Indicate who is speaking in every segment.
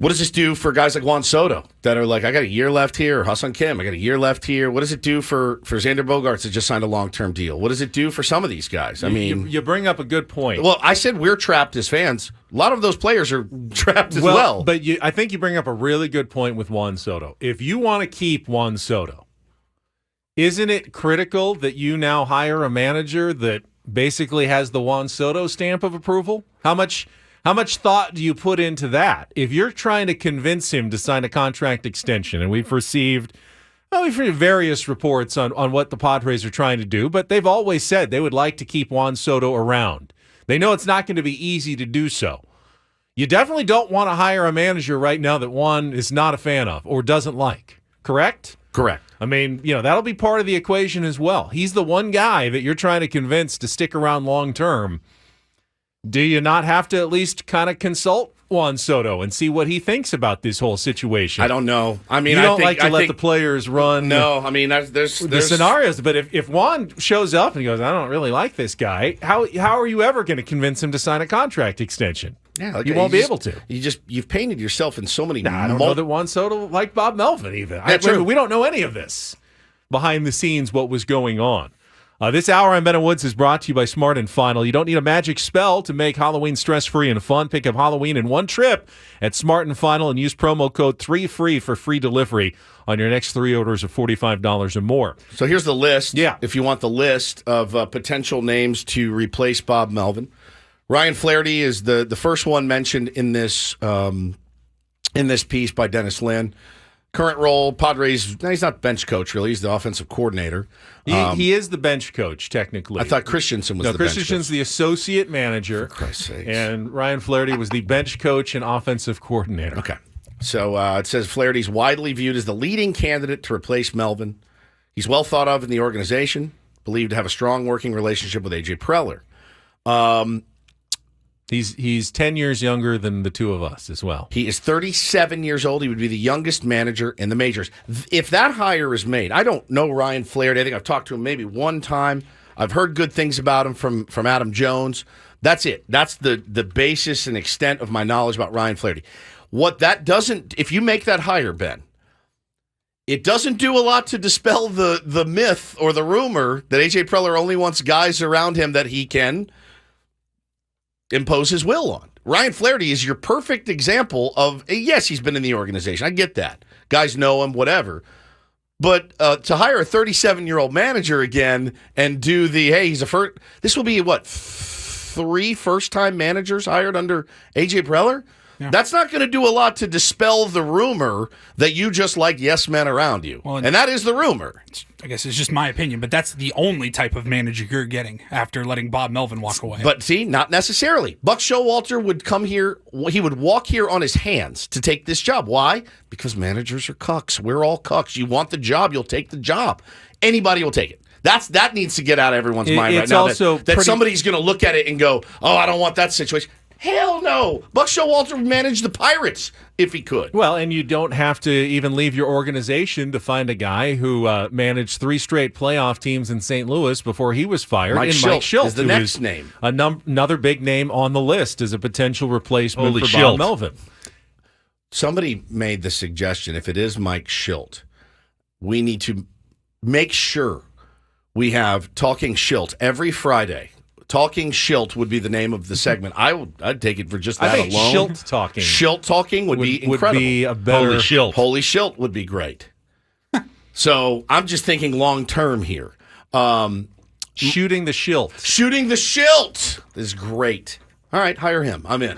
Speaker 1: What does this do for guys like Juan Soto that are like, I got a year left here, or Hassan Kim, I got a year left here? What does it do for Xander Bogaerts that just signed a long-term deal? What does it do for some of these guys? I mean,
Speaker 2: you bring up a good point.
Speaker 1: Well, I said we're trapped as fans. A lot of those players are trapped as well.
Speaker 2: But I think you bring up a really good point with Juan Soto. If you want to keep Juan Soto, isn't it critical that you now hire a manager that basically has the Juan Soto stamp of approval? How much thought do you put into that? If you're trying to convince him to sign a contract extension, and we've received various reports on what the Padres are trying to do, but they've always said they would like to keep Juan Soto around. They know it's not going to be easy to do so. You definitely don't want to hire a manager right now that Juan is not a fan of or doesn't like, correct?
Speaker 1: Correct.
Speaker 2: I mean, that'll be part of the equation as well. He's the one guy that you're trying to convince to stick around long term. Do you not have to at least kind of consult Juan Soto and see what he thinks about this whole situation?
Speaker 1: I don't know. I mean,
Speaker 2: you don't
Speaker 1: I think
Speaker 2: let the players run.
Speaker 1: No, I mean, there's
Speaker 2: the scenarios. But if Juan shows up and he goes, I don't really like this guy, how are you ever going to convince him to sign a contract extension?
Speaker 1: Yeah,
Speaker 2: you won't be able to.
Speaker 1: You've painted yourself in so many.
Speaker 2: I don't know that Juan Soto liked Bob Melvin either.
Speaker 1: True.
Speaker 2: We don't know any of this behind the scenes. What was going on? This hour on Ben and Woods is brought to you by Smart and Final. You don't need a magic spell to make Halloween stress-free and fun. Pick up Halloween in one trip at Smart and Final and use promo code 3FREE for free delivery on your next 3 orders of $45 or more.
Speaker 1: So here's the list.
Speaker 2: Yeah.
Speaker 1: If you want the list of potential names to replace Bob Melvin, Ryan Flaherty is the first one mentioned in this piece by Dennis Lynn. Current role, Padres, he's not bench coach, really. He's the offensive coordinator.
Speaker 2: He is the bench coach, technically.
Speaker 1: I thought Christensen was the bench coach.
Speaker 2: Christensen's the associate manager.
Speaker 1: For Christ's sakes.
Speaker 2: And Ryan Flaherty was the bench coach and offensive coordinator.
Speaker 1: Okay. So it says Flaherty's widely viewed as the leading candidate to replace Melvin. He's well thought of in the organization, believed to have a strong working relationship with A.J. Preller.
Speaker 2: He's 10 years younger than the two of us as well.
Speaker 1: He is 37 years old. He would be the youngest manager in the majors. If that hire is made, I don't know Ryan Flaherty. I think I've talked to him maybe one time. I've heard good things about him from Adam Jones. That's it. That's the basis and extent of my knowledge about Ryan Flaherty. What that doesn't, if you make that hire, Ben, it doesn't do a lot to dispel the myth or the rumor that A.J. Preller only wants guys around him that he can impose his will on. Ryan Flaherty is your perfect example of, yes, he's been in the organization. I get that. Guys know him, whatever. But to hire a 37-year-old manager again and do he's a first, this will be, 3 first-time managers hired under A.J. Preller? Yeah. That's not going to do a lot to dispel the rumor that you just like yes men around you. Well, and that is the rumor.
Speaker 3: I guess it's just my opinion, but that's the only type of manager you're getting after letting Bob Melvin walk away.
Speaker 1: But see, not necessarily. Buck Showalter would come here, he would walk here on his hands to take this job. Why? Because managers are cucks. We're all cucks. You want the job, you'll take the job. Anybody will take it. That needs to get out of everyone's mind right now. That somebody's going to look at it and go, oh, I don't want that situation. Hell no. Buck Showalter would manage the Pirates if he could.
Speaker 2: Well, and you don't have to even leave your organization to find a guy who managed 3 straight playoff teams in St. Louis before he was fired.
Speaker 1: Mike Schilt is the next name.
Speaker 2: Another big name on the list as a potential replacement for
Speaker 4: Schilt.
Speaker 2: Bob Melvin.
Speaker 1: Somebody made the suggestion, if it is Mike Schilt, we need to make sure we have Talking Schilt every Friday. Talking Schilt would be the name of the segment. I'd take it for just that alone.
Speaker 2: Schilt Talking.
Speaker 1: Schilt Talking would be incredible.
Speaker 2: Would be a better...
Speaker 4: Holy Schilt.
Speaker 1: Holy Schilt would be great. So I'm just thinking long term here.
Speaker 2: Shooting the Schilt.
Speaker 1: Shooting the Schilt is great. All right, hire him. I'm in.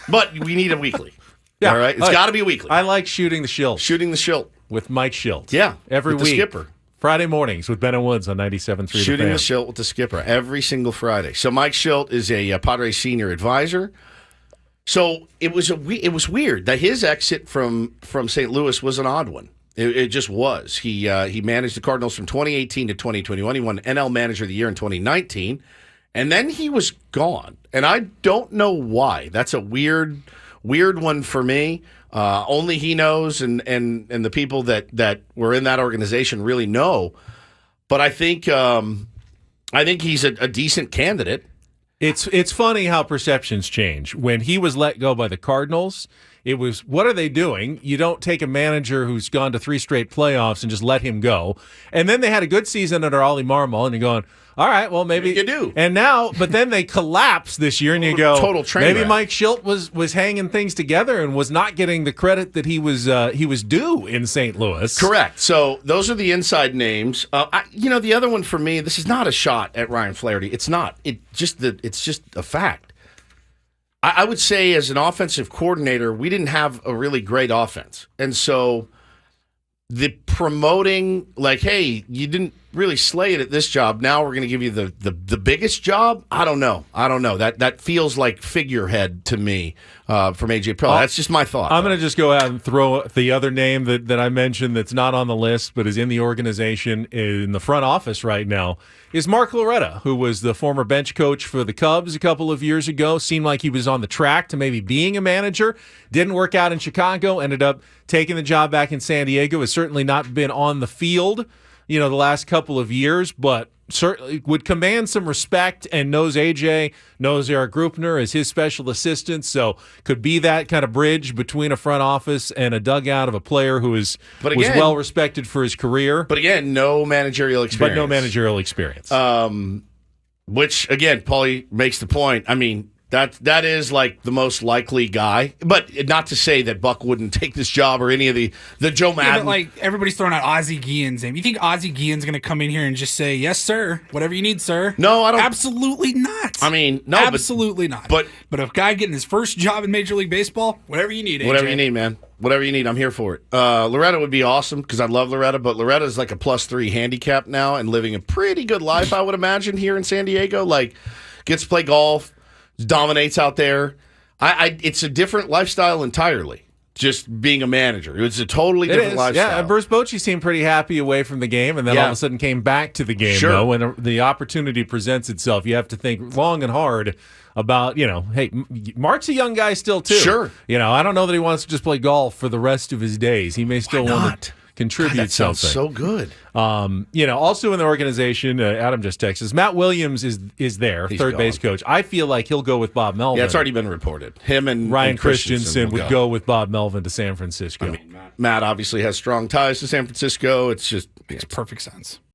Speaker 1: But we need a weekly.
Speaker 2: Yeah,
Speaker 1: all right? It's got to be weekly.
Speaker 2: I like Shooting the Schilt.
Speaker 1: Shooting the Schilt.
Speaker 2: With Mike Schilt.
Speaker 1: Yeah.
Speaker 2: Every
Speaker 1: with
Speaker 2: week.
Speaker 1: The skipper.
Speaker 2: Friday mornings with Ben and Woods on 97.3
Speaker 1: Shooting the Schilt with the skipper every single Friday. So Mike Schilt is a Padres senior advisor. So it was weird that his exit from St. Louis was an odd one. It just was. He managed the Cardinals from 2018 to 2021. He won NL Manager of the Year in 2019, and then he was gone. And I don't know why. That's a weird one for me. Only he knows, and the people that were in that organization really know. But I think he's a decent candidate.
Speaker 2: It's funny how perceptions change. When he was let go by the Cardinals, It was, what are they doing? You don't take a manager who's gone to 3 straight playoffs and just let him go. And then they had a good season under Ollie Marmol, and you're going, all right, well, maybe
Speaker 1: you do.
Speaker 2: And now, but then they collapse this year, and you go,
Speaker 1: total train
Speaker 2: maybe
Speaker 1: wreck.
Speaker 2: Mike Schilt was hanging things together and was not getting the credit that he was due in St. Louis.
Speaker 1: Correct. So those are the inside names. The other one for me, this is not a shot at Ryan Flaherty. It's not. It's just a fact. I would say as an offensive coordinator, we didn't have a really great offense, and so the promoting, like, hey, you didn't really slay it at this job. Now we're going to give you the biggest job. I don't know. That feels like figurehead to me from AJ Preller. That's just my thought.
Speaker 2: I'm going to just go out and throw the other name that I mentioned that's not on the list but is in the organization in the front office right now is Mark Loretta, who was the former bench coach for the Cubs a couple of years ago. Seemed like he was on the track to maybe being a manager. Didn't work out in Chicago. Ended up taking the job back in San Diego. Has certainly not been on the field, the last couple of years, but certainly would command some respect and knows AJ, knows Eric Grupner as his special assistant, so could be that kind of bridge between a front office and a dugout of a player who was well respected for his career.
Speaker 1: But again, no managerial experience. Which, again, Paulie makes the point. I mean, that is like the most likely guy, but not to say that Buck wouldn't take this job or any of the Joe Madden.
Speaker 3: Yeah, but like everybody's throwing out Ozzie Guillen's name. You think Ozzie Guillen's going to come in here and just say, "Yes, sir, whatever you need, sir"?
Speaker 1: No, I don't.
Speaker 3: Absolutely not.
Speaker 1: I mean, no,
Speaker 3: absolutely not. But a guy getting his first job in Major League Baseball, whatever you need, AJ.
Speaker 1: Whatever you need, man. Whatever you need, I'm here for it. Loretta would be awesome because I love Loretta, but Loretta's like a +3 handicap now and living a pretty good life, I would imagine, here in San Diego. Like, gets to play golf. Dominates out there. It's a different lifestyle entirely. Just being a manager, it's a totally different lifestyle.
Speaker 2: Yeah, Bruce Bochy seemed pretty happy away from the game, and then all of a sudden came back to the game.
Speaker 1: Sure.
Speaker 2: Though, when the opportunity presents itself, you have to think long and hard about, hey, Mark's a young guy still too.
Speaker 1: Sure.
Speaker 2: I don't know that he wants to just play golf for the rest of his days. He may still want to contribute
Speaker 1: that sounds
Speaker 2: something.
Speaker 1: so good.
Speaker 2: Also in the organization, Adam just texted us, Matt Williams is there, third base coach. I feel like he'll go with Bob Melvin.
Speaker 1: Yeah, it's already been reported. Him and
Speaker 2: Ryan
Speaker 1: and
Speaker 2: Christensen would go with Bob Melvin to San Francisco.
Speaker 1: I mean, Matt obviously has strong ties to San Francisco. It's just
Speaker 3: makes perfect sense.